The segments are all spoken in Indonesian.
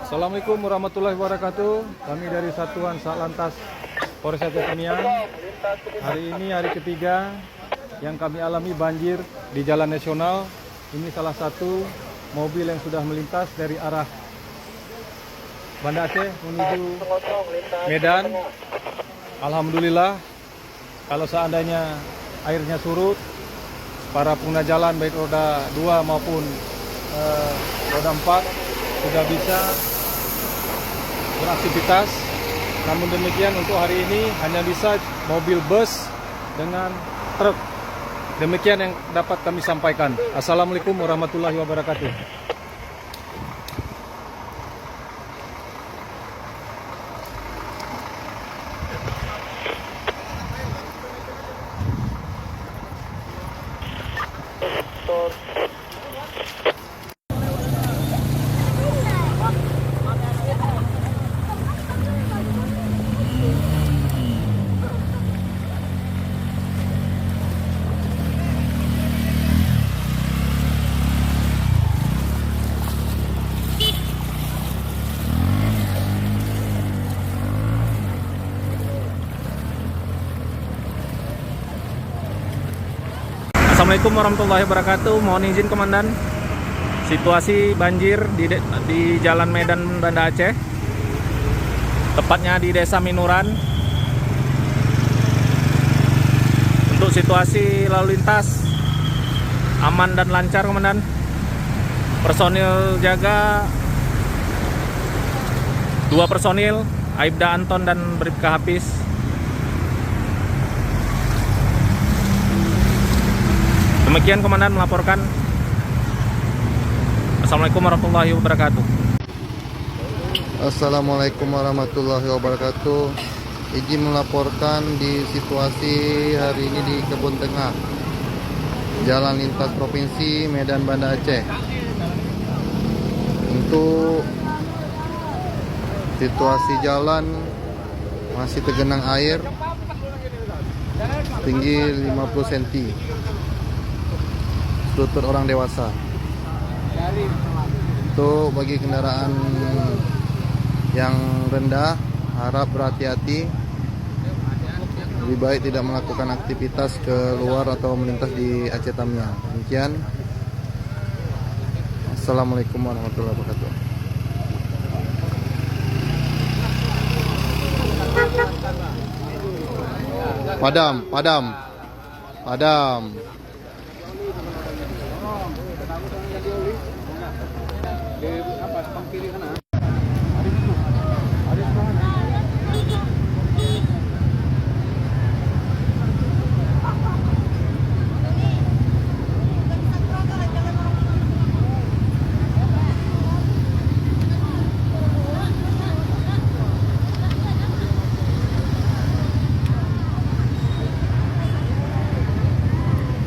Assalamualaikum warahmatullahi wabarakatuh. Kami dari Satuan Satlantas Polres Aceh Tamiang. Hari ini hari ketiga yang kami alami banjir di Jalan Nasional. Ini salah satu mobil yang sudah melintas dari arah Banda Aceh menuju Medan. Alhamdulillah, kalau seandainya airnya surut, para pengguna jalan baik roda 2 maupun roda 4 sudah bisa beraktivitas. Namun demikian untuk hari ini hanya bisa mobil bus dengan truk. Demikian yang dapat kami sampaikan. Assalamualaikum warahmatullahi wabarakatuh. Assalamualaikum warahmatullahi wabarakatuh. Mohon izin Komandan, situasi banjir di Jalan Medan Banda Aceh, tepatnya di Desa Minuran. Untuk situasi lalu lintas aman dan lancar Komandan. Personil jaga 2 personil, Aibda Anton dan Bribka Hafiz. Demikian Komandan melaporkan. Assalamualaikum warahmatullahi wabarakatuh. Assalamualaikum warahmatullahi wabarakatuh. Izin melaporkan di situasi hari ini di Kebun Tengah, Jalan Lintas Provinsi Medan Banda Aceh. Untuk situasi jalan masih tergenang air tinggi 50 cm. Lutut orang dewasa. Untuk bagi kendaraan yang rendah, harap berhati-hati. Lebih baik tidak melakukan aktivitas keluar atau melintas di Aceh Tamiang. Demikian. Assalamualaikum warahmatullahi wabarakatuh. Padam.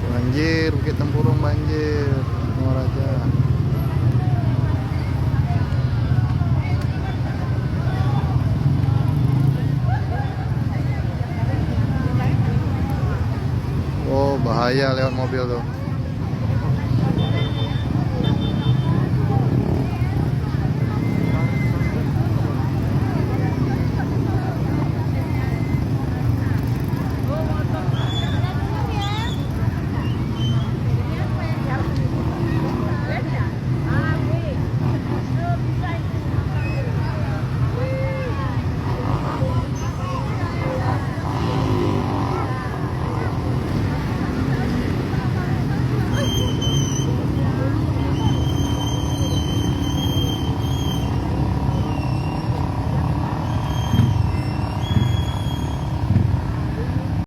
Banjir, Bukit Tempurung banjir, Muaraja. Oh, bahaya lewat mobil tuh.